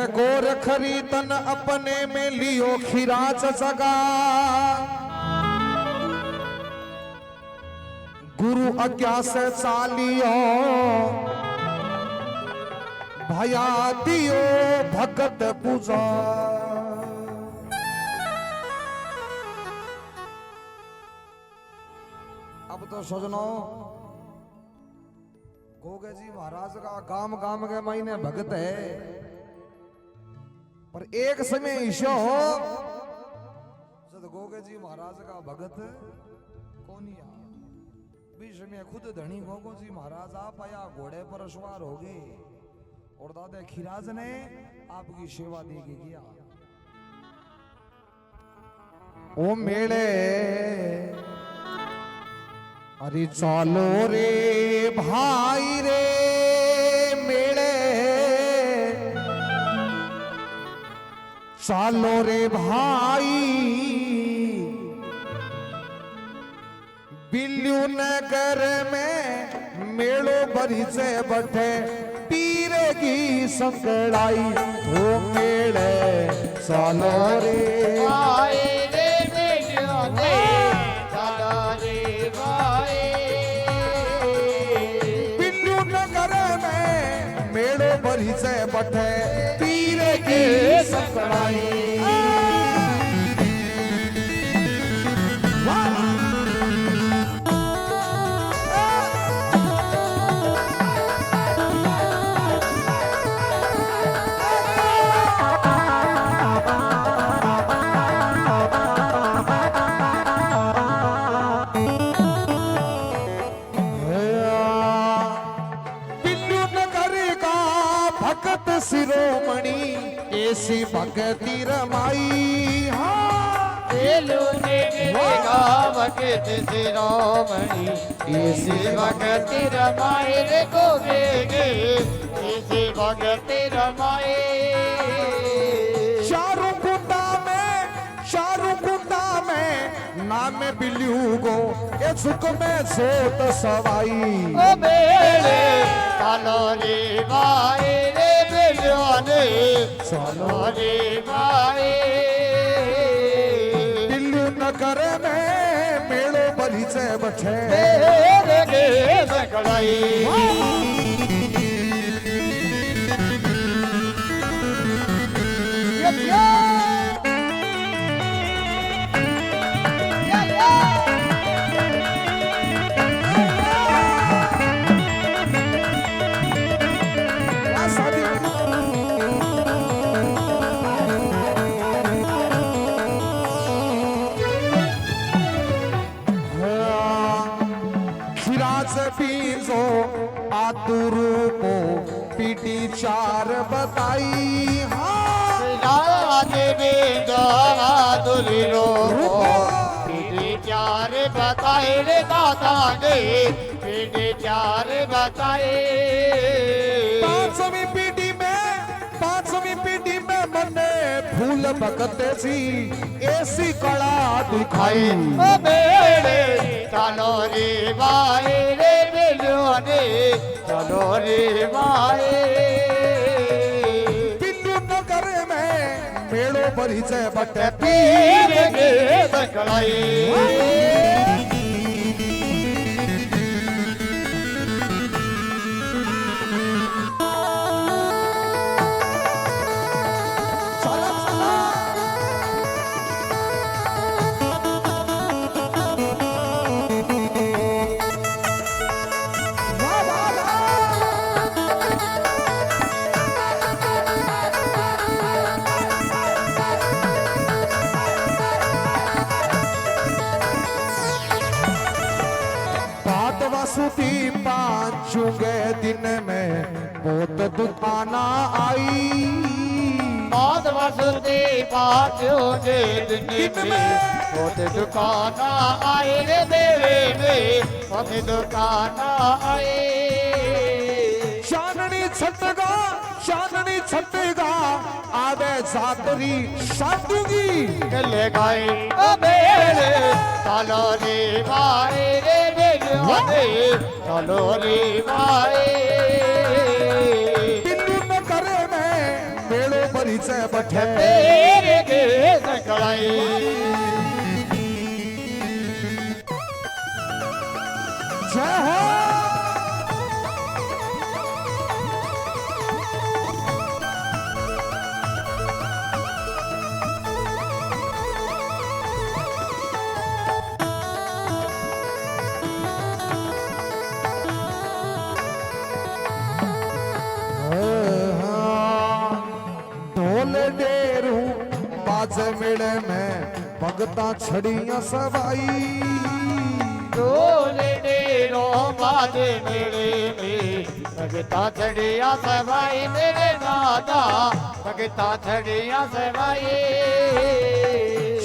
गोर खरी तन अपने में लियो खिराज जगा गुरु आज्ञा से चालियो भया दियो भगत पूजा। अब तो सजनो गोगे जी महाराज का गाम गाम के महीने भगत है, पर एक समय ईशो हो जब गोगे जी महाराज का भगत कोनिया बीच में खुद धनी गोगो जी महाराज आप आया घोड़े पर सवार हो गए और दादा खिराज ने आपकी सेवा दी किया। ओ मेले अरे चलो रे भाई रे मेले चलो रे भाई बिल्लू नगर में मेलो भरी से बैठे पीर की संकड़ाई वो मेले चलो रे भाई रे बिल्लू ने चलो रे भाई बिल्लू नगर में मेलो भरी से बैठे पीर की संकड़ाई। शिरोमणि ऐसी भक्ति रमाई बिल्लू ने भगत शिरोमणि ऐसी भक्ति रमाई रे गोगे ऐसी भक्ति रमाई। चारों कुटा में नाम बिल्लू गो ये झुक में सोत सवाई। ओ बेले चलो रे भाई रे चलो रे भाई बिल्लू नगर में मेलो बलि से बचे आतुरु को पीटी चार बताई पीटी चार बताए रे दादा ने पीटी चार बताए। पांचवी पीढ़ी में मने फूल भगते सी ऐसी कला दिखाई। मेरे चलो रे भाई रे चलो रे भाई बिल्लू नगर में मेलो भरी से बटे पीर के बकलाई। सुती पांचुगे दिन में बहुत दुकाना आई। बहुत वसुती पांचुगे दिन में बहुत दुकाना आई रे देवे में बहुत दुकाना आई। चांदनी छटगा आवे जातरी शादूंगी ले गए ओ मेरे चलो रे भाई रे चलो रे भाई बिल्लू नगर में मेलो परिचय बठे मेरे के सकलाई जय हो ढोल डेरू बाज मेड़े में भगता छड़ियां सवाई डोले डेरो बाजे मेरे में भगता छड़िया सवाई मेरे दादा भगता छड़िया सवाई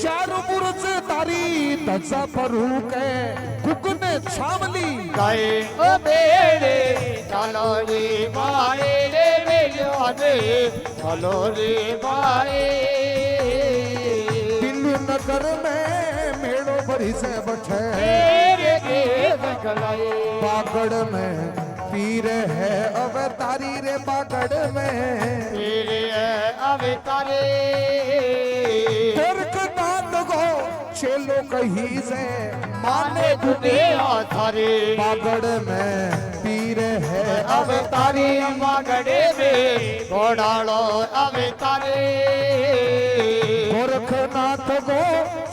चारू बुर्ज तारी तजा परू के कुकने छावली गाए ओ बेड़े चलो रे बाए रे मेरे चलो रे बाए दिल्ली नगर में मेड़ो भरी से बठे मेरे के सकलाई बागड़ में पीर है अवतारी रे बागड़ में मेरे अवतारे तिरक नाथ गो चेलो कही से माने दुनिया थारे बागड़ में पीर है अवतारी बागड़े में घोड़ालो अवतारे गोरखनाथ गो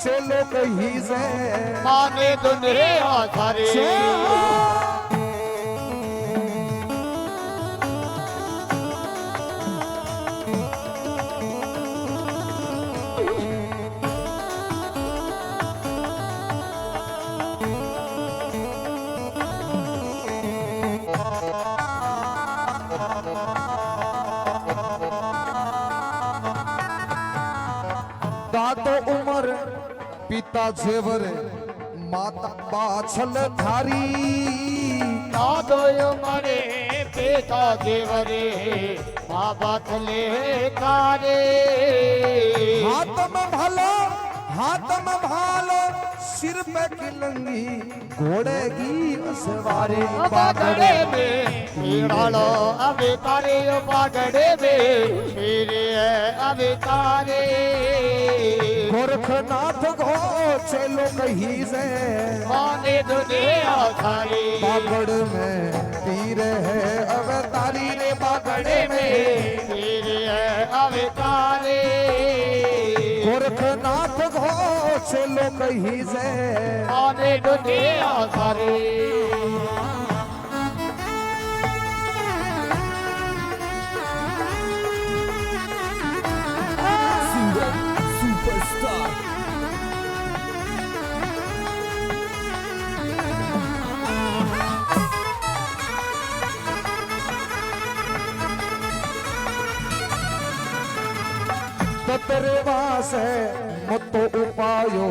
चेलो कही से माने दुनिया थारे दादो उमर पिता जेवर माता बाछल थारी दादो मरे पिता देवरे बाबा थले कारे हाथ में भालो सिर पे किलंगी घोड़े की असवारी बागड़े में हीरालो अवतारे बागड़े में मेरे अवतारे गोरखनाथ गो चलो कहीं से माने दुनिया थारी बागड़ में पीर है अवतारी रे बागड़े में मेरे अवतारे गोरखनाथ गो चलो कहीं से माने दुनिया थारी ततरे वास है मतो उपायो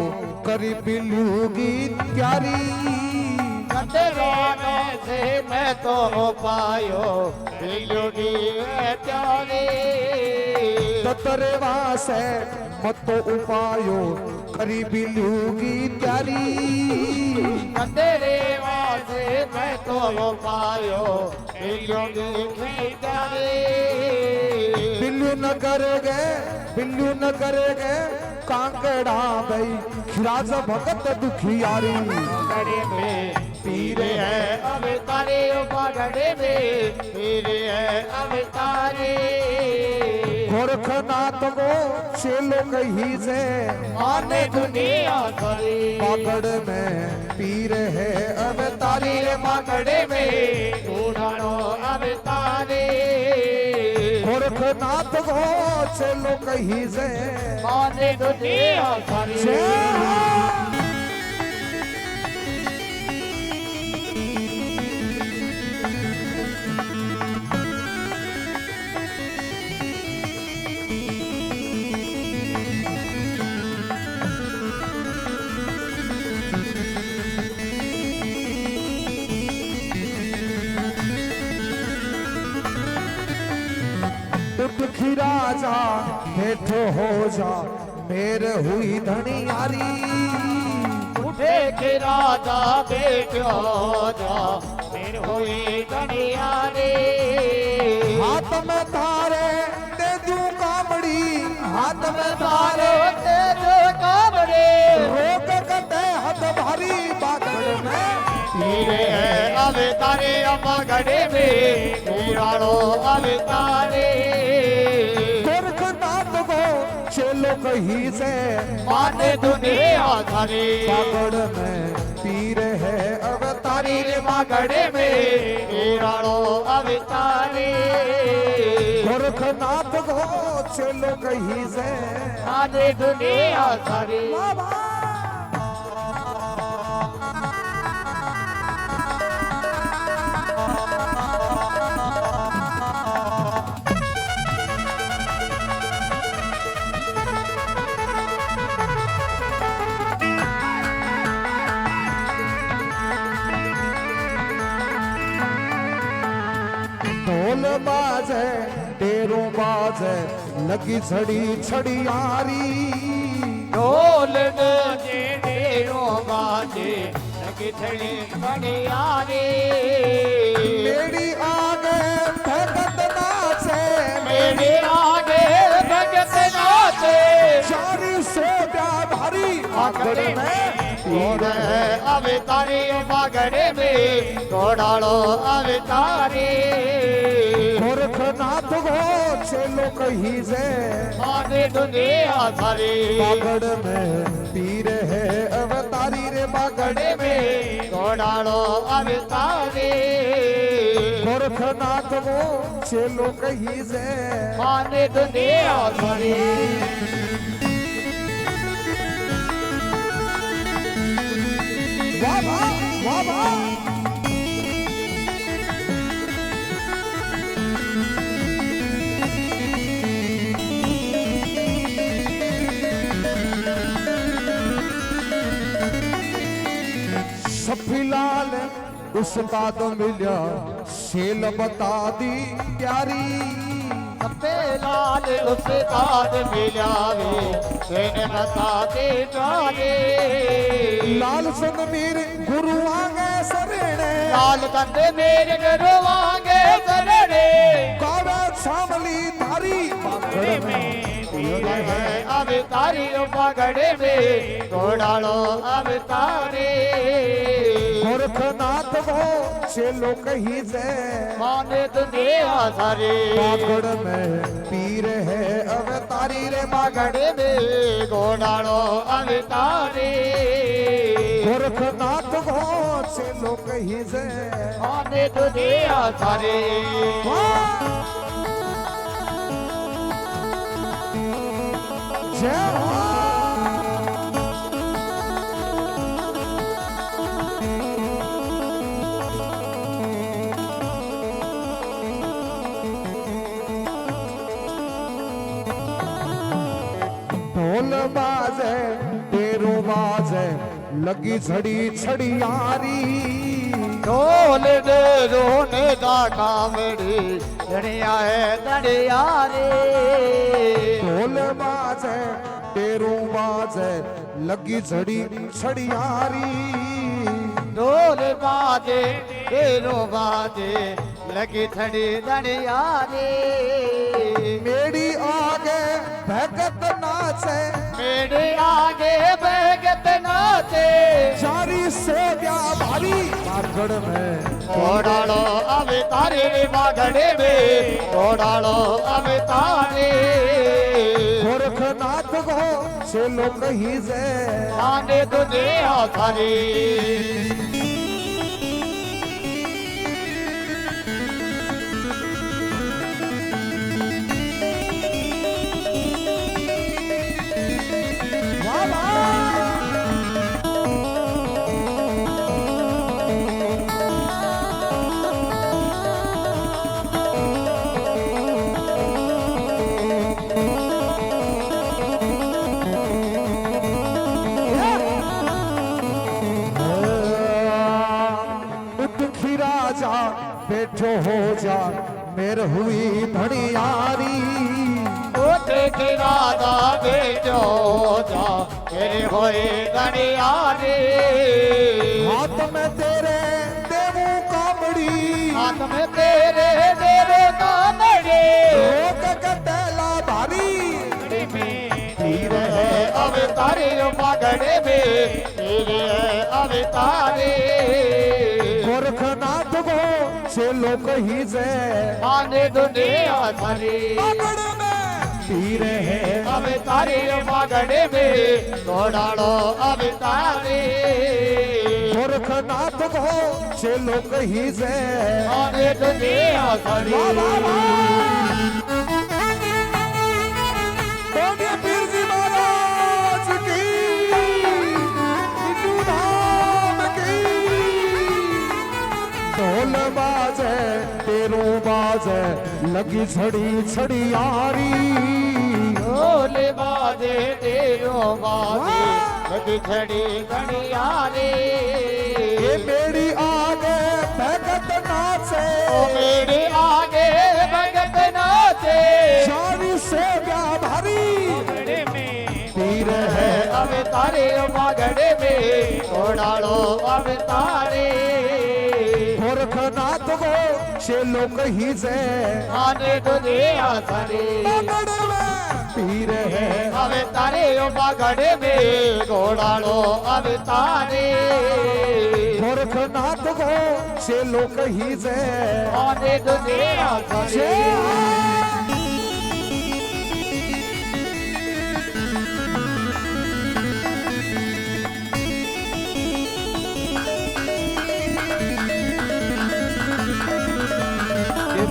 करी बिलूगी प्यारी कतराने से मैं तो पायो दिलोगी प्यारे ततरे वास है मतो उपायो करी बिलूगी प्यारी तेरे वासे मैं तो पायो दिलोगी प्यारे बिल्लू न करेगे कांगड़ा गई खिराज भगत दुखियारी बागड़े में पीरे है अवतारे बागड़े में पीरे है अवतारे गोरखनाथ को चेलो कही से आने दुनिया करे बागड़ में पीर है अवतारी रे बागड़े में उड़ानो अवतारे गोरखनाथ को चेलो कही से आने दुनिया करे उठ राजा बैठो हो जा मेरे हुई धनियारी उठे के राजा बैठो जा मेरे हुई दुनिया रे हाथ में थारे दे दूं कामड़ी हाथ में तारो तारे तेरे कामड़े रोक कटे हाथ भारी बागड़ में हीरे अवतारे अमगढ़े में हीराड़ो अवतारे गोरखनाथ को चलो कहीं से माने दुनिया धरे बागड़ में पीर है अवतारी रे मगड़े में हीराड़ो अवतारे गोरखनाथ को चलो कहीं से माने दुनिया धरे ढोल बाजे तेरो बाजे लगी छड़ी छड़ियारी ढोल बाजे ढेरो बाजे लगी छड़ी बड़ियारे मेरी आगे भगत नाचे मेरे आगे भगत नाचे चारी सो भारी आगड़ में हीरे अवतारे मगड़े में घोड़ाड़ो अवतारे गोरखनाथ को चलो कहीं से माने दुनिया धरे बागड़ में पीर है अवतारी रे बागड़ गड़े में घोड़ाड़ो अवतारे गोरखनाथ को चलो कहीं से माने दुनिया धरे वाह वाह वाह वाह सफीलाल उसका तो मिलिया शेल बता दी प्यारी सपे लाल उस्ताद मिलावे तेने बता दे जाने लाल सन मीर गुरु आगे सरेणे लाल कंदे मेरे गरवांगे सरड़े कावे शामली धारी बागड़ में हीरे अवतारी मगड़े में घोड़ाड़ो अवतारे गोरखनाथ को चलो कहीं से माने दुनिया धरे बागड़ में पीर है अवतारी रे बागड़ गड़े में घोड़ाड़ो अवतारे गोरखनाथ को चलो कहीं से माने दुनिया धरे जय हो ढोल बाजे तेरो बाजे लगी झड़ी छड़ियारी ढोल दे रोने दा कामड़ी धड़िया है धड़िया रे ढोल बाजे तेरो बाजे लगी झड़ी छड़ियारी ढोल बाजे तेरो बाजे लगी थड़ी धड़िया रे मेरी आगे भगत नाचे मेरे आगे भगत नाचे जारी से क्या भारी बागड़ में घोड़ाड़ो अवतारे बागड़े में घोड़ाड़ो अवतारे गोरखनाथ को चलो कहीं से आने दुनिया धरे वाह वाह दुखी राजा बैठो हो जा मेर हुई धड़ियारी देख राधा बेटो जा तेरे होए गणिया रे हाथ में तेरे देवू कामड़ी हाथ में तेरे कामड़े रोक कटेला भारी में पागड़े में तेरे अवतारे गोरखनाथ को से लोग ही से आने दुनिया सारी पकड़ में पीर है अवतारे पागड़े में घोड़ाड़ो अवतारे गोरखनाथ को से लोग ही से आने दुनिया सारी बोलिए पीर जी महाराज की हिंदू धाम की ढोल बाजे तेरू बाजे लगी छड़ी छड़ी यारी ढोल बाजे तेरो बाजे लगी छड़ी घड़ियारे ये मेरी आगे भगत नाचे ओ मेरे आगे भगत नाचे शानी से भारी पागड़े में पीर है अवतारे पागड़े में घोड़ाड़ो अवतारे गोरखनाथ को से लोग ही से आने दुनिया सारी पकड़ में पीर है अवतारे पागड़े में घोड़ाड़ो अवतारे गोरखनाथ को से लोग ही से आने दुनिया सारी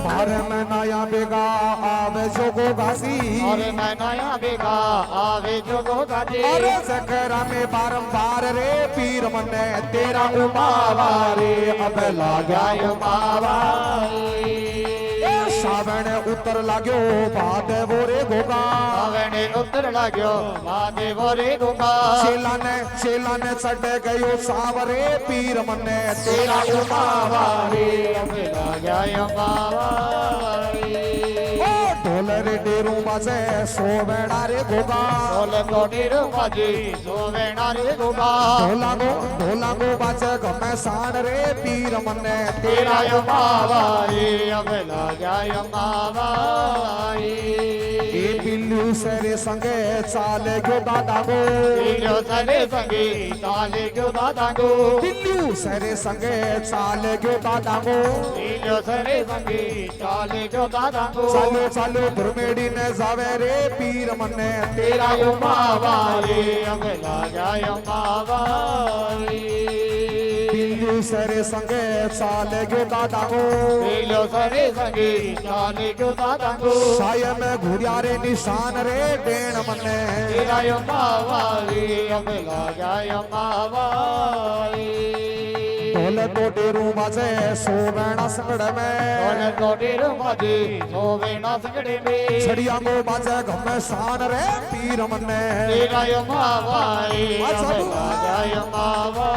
बार में नया बेगा आवे जोगो गासी अरे मैं नया बेगा आवे जो गाजे अरे सकरा में बारंबार रे पीर मने तेरा उमावा रे अब लागा बाबा सावण उतर लाग्यो बाद वो रे गोगा आवने उतर लाग्यो मादे बोरे गोगा चेला ने चढ़ गयो सावरे पीर मने तेरा उमावा रे अब लाग्या बाबा ढोल रे डेरू बाजे सोवेड़ा रे गोगा ढोल कोडीर बाजी सोवेना रे गोगा ढोला गो बाजे गमे सान रे पीर मने तेरा यो बाबा रे अब लाग्या बाबा ए बिल्लू सरे संगे चाले गयो दादा गो बिल्लू सरे संगे चाले गयो दादा गो बिल्लू सरे संगे चाले गयो दादा गो बिल्लू सरे संगे चाले गयो दादा गो चालो चालो धुरमेड़ी ने जावे रे पीर मने तेरा यो बाबा रे अब लाग्या बाबा बिल्लू सरे संगे चाले गयो दादा गो बिल्लू सरे संगे चाले गयो दादा गो साय में घुरिया रे निशान रे डेण मने तेरा यो बाबा रे अब लाग्या बाबा ढोल तो डेरू बाजे सोवेणा संगड़ में ढोल कोडीर बाजी सोवेना संगड़े में छड़िया गो बाजे गमे सान रे पीर मने तेरा यो बाबा रे अब लाग्या बाबा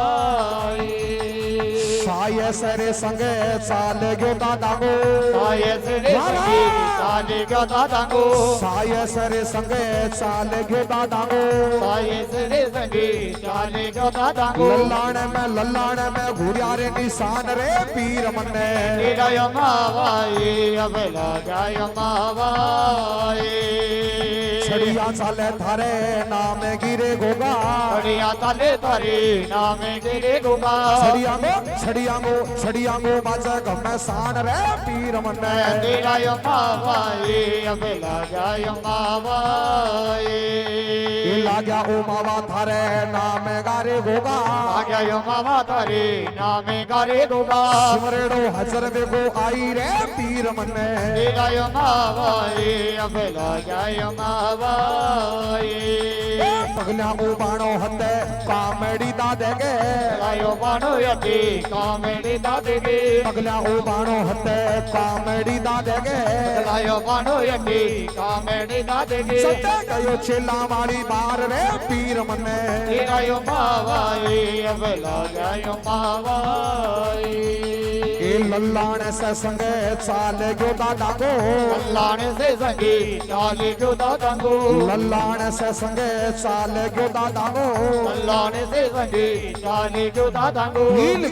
साय सरे संगे चाले गयो दादा गो साये सरे संगे चाले गयो दादा गो साय सरे संगे चाले गयो दादा गो साये सरे संगे चाले गयो दादा गो लल्लाण में घुरिया रे निशान रे पीर मने तेरा यो बाबा रे अब लाग्या बाबा छड़िया चाले थारे नाम गिरे गोगा बढ़िया ताले तारे नाम गिरे गोगा छड़िया गो बाजा गमे सान रे पीर मने तेरा यो बाबा रे अब लाग्या बाबा ये लाग्या ओ मावा थारे नाम गारे गोगा लाग्या यो बाबा तारे नाम गारे गोगा सिमरेड़ो हजर बेगो आई रे पीर मने तेरा यो बाबा रे अब लाग्या बाबा पगला ओ बाणो हते कामेड़ी दा देगे लायो बाणो यति कामेडी दादे गे पगला ओ बाणो हते कामेड़ी दा देगे लायो बाणो यति कामेडी दादे गे सत्ते गयो चेला वाली बार रे पीर मने तेरा यो बाबा अब लाग्या बाबा ए लल्लाण से संगे चाले गयो दादा गो लाने से संगी चाले गयो दादा गो लल्लाण से संगे चाले गयो दादा गो लाने से संगी चाले गयो दादा गो ढील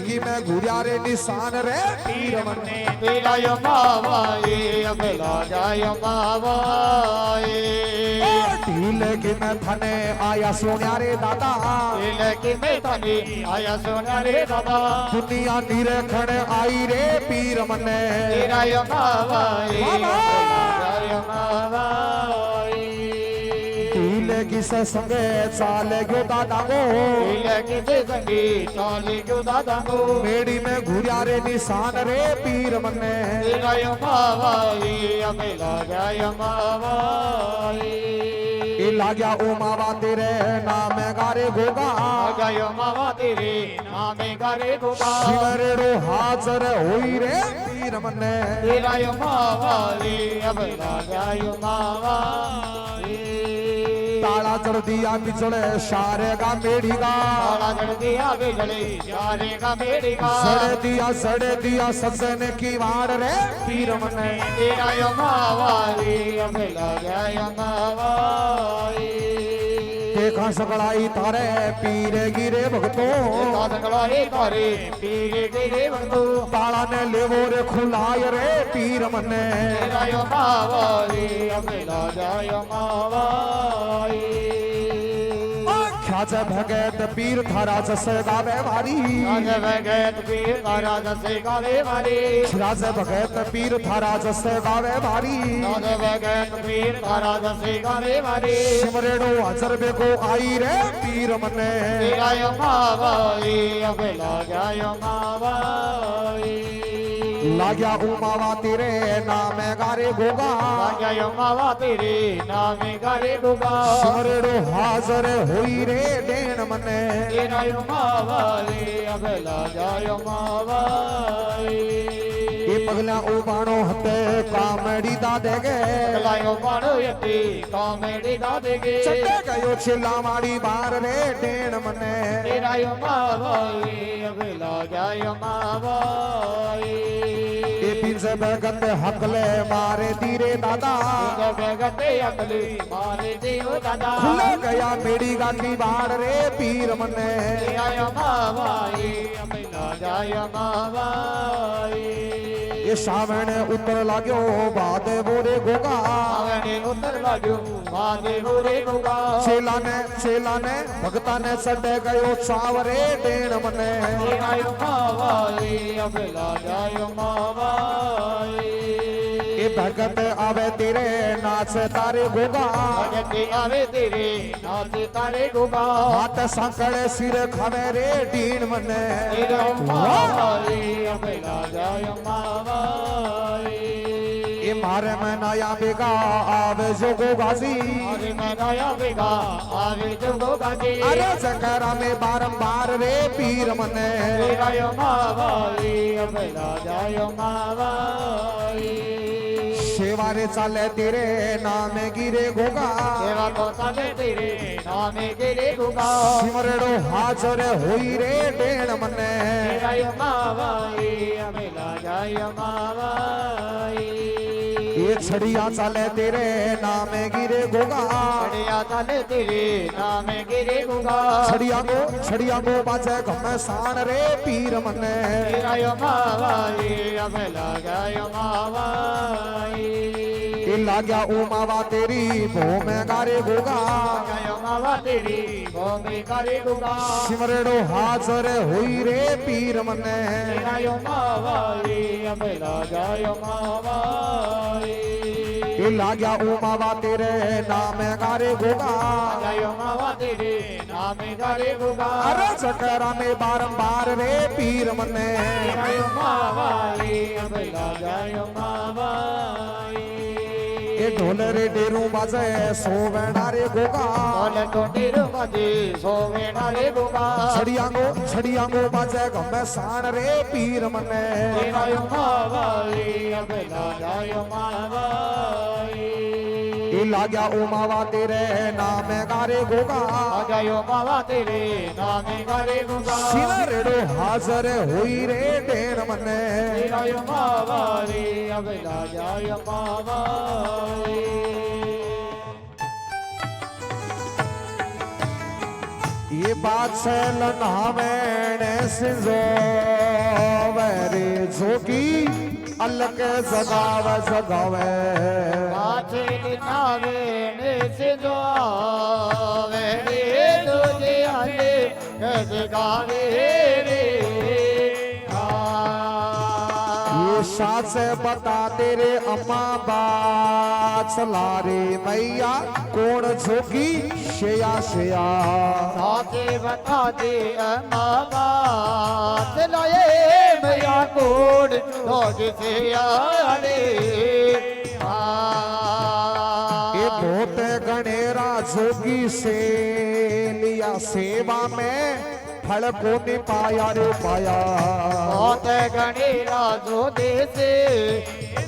की में घुरिया रे निशान रे पीर मने तेरा यो बाबा अब लाग्या बाबा ढीले की मैं थाने आया सोनिया रे दादा की मैं थाने आया सोनिया रे दादा दुनिया नीरे खड़े आई रे पीर मने तेरा यो मावाई यो मावाई ढीले की से संगे चाले गयो दादा गो की से संगी चाले गयो दादा गो मेड़ी में घुरिया रे निशान रे पीर मने तेरा यो मावाई अबे लागा यो मावाई लाग्या ओ मावा तेरे नाम गारे गोगा गयो मावा तेरे नामे गारे गोगा शिवरेड़ो हाजर होई रे पीर मने तेरा यो मावाली अब लागा यो मावाली ताला चढ़ दिया पिछड़े सारे का मेढ़ी का ताला चढ़ दिया बिजली सारे का मेढ़ी का सड़े दिया सजन की वाड़ रे पीर मने तेरा यो मावाली अब लागा यो मावाली देखा सकड़ाई तारे पीरे गिरे भगतो सकड़ाई तारे पीरे गिरे भगतो ताला ने लेवो रे खुलाय रे पीर मने तेरा यो मावाली अब लागा यो मावाली ख्याच भगत पीर थारा जसे गावे वारी भगत पीर थारा जसे गावे वारी राज भगत पीर थारा जसे गावे वारी भगत पीर थारा जसे गावे वारी सिमरेड़ो अजरबे को आई रे पीर मने तेरा यो मावाई अब लागा यो मावाई लाग्या उमावा तेरे नाम गारे गोगा लाग्या यो मावा तेरे नामे गारे गोगा सिमरेड़ो हाजर होई रे देन मने तेरा यो मावाई अब लागा यो मावाई ये पगला उबाणो हते कामड़ी दादे गे लायो पाणो यती कामेडी दादे गे चटे गयो छिला माड़ी बार रे देन मने तेरा यो मावाई अब लागा यो मावाई ये पिंजे भगत हकले मारे धीरे दादा भगते अकली मारे दियो दादा खुले गया मेरी गाठी बाड़ रे पीर मने तेरा यो मावाई अब लागा यो मावाई ये सावण उतर लाग्यो बादे बोरे गोगा आवने उतर लाग्यो बादे बोरे गोगा चेला ने भगता ने सटे गयो चावरे देन मने तेरा यो मावाई अब लागा यो मावाई ये भगत आवे तेरे नाच तारे गोगा भगत आवे तेरे नाच तारे गोगा हाथ सांकड़े सिर खावे रे दीन मने तेरा यो मावाई अब लागा यो मावाई ये मारे में नया बेगा आवे जो गोगाजी अरे मैं नया बेगा आवे जो गोगा जी अरे जकरा में बारंबार रे पीर मने तेरा यो मावाई अब लागा यो मावाई सेवारे चाले तेरे नाम गिरे गोगा सेवा तो चाले तेरे नामे गिरे गोगा सिमरेड़ो हाजर होई रे देन मने तेरा यो मावाई अब लागा यो मावाई ये छड़िया चाले तेरे नाम गिरे गोगा छड़िया चाले तेरे नामे गिरे गोगा छड़िया गो बाजे घमसान रे पीर मने तेरा यो मावाई अब लागा यो मावाई ये लाग्या उमावा तेरी भो में गारे गोगा लागा यो मावा तेरी भूमि करे गोगा सिमरेड़ो हाजर होई रे पीर मने तेरा यो मावाई अब लागा यो मावाई ये लाग्या उमावा तेरे नाम गारे गोगा लागा यो मावा तेरे नामे करे गोगा अरे चकरा में बारंबार रे पीर मने तेरा यो मावाई अब लागा यो मावाई ये ढोल रे डेरू बाजे सोवेना रे गोगा बोले तो तेरे मजे सोवे नारे गोगा छड़िया गो बाजे घमे सान रे पीर मने तेरा यो मावाई अब लागा यो मावाई ये लाग्या उमावा तेरे नाम गारे गोगा लागा यो मावा तेरे नामे करे गोगा सिमरेड़ो हाजर होई रे देन मने तेरा यो मावाई अब लागा यो मावाई ये बात से लनावेने सिंजो वेरे जोगी अलग जगावे काचे दिनावे ने सिंधो गावे रे तुझे आले कैसे गावे रे ये सास बता दे रे अम्मा बात चला रे मैया कौन जोगी शेया शेया साथे बता दे अम्मा चलाए मैया कोड लोग से आड़े ये बहुत गणेरा जोगी से लिया सेवा में फल को नहीं पाया रे पाया बहुत गणेरा जो देसे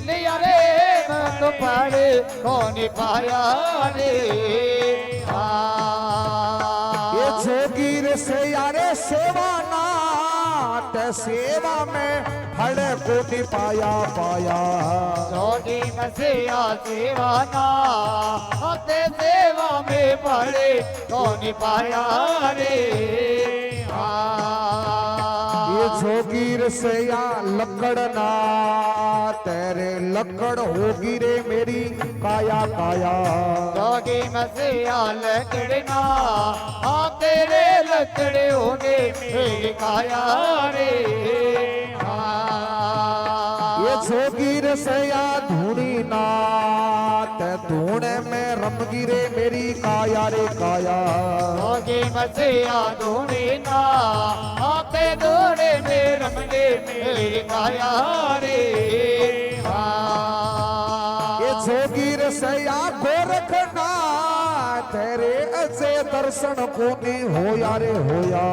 लिया रे मन पड़ कौन पाया रे ये जोगीर से यारे सेवा ना ते सेवा में फल को नहीं पाया पाया जोगी मसिया सेवाना होते सेवा में पड़े कौन पाया रे ये जोगीर से या लकड़ ना तेरे लकड़ होगी रे मेरी काया काया जोगी मसिया लकड़ना हाँ तेरे लकड़े होंगे मेरी काया रे ये जोगीर से या धूनी ना ते धूने में रमगी रे मेरी काया रे काया जोगी मसिया धोने ना आते धोने में रमगे मेरी काया रे ये जोगीर से या गोरखना तेरे अजय दर्शन को नहीं होया रे होया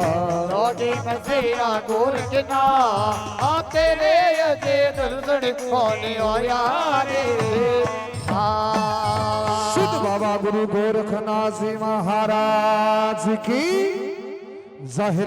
जोगी मसिया गोरखना आते रे अजय दर्शन कौन होया रे सिद्ध बाबा गुरु गोरखनाथ जी महाराज की जहिर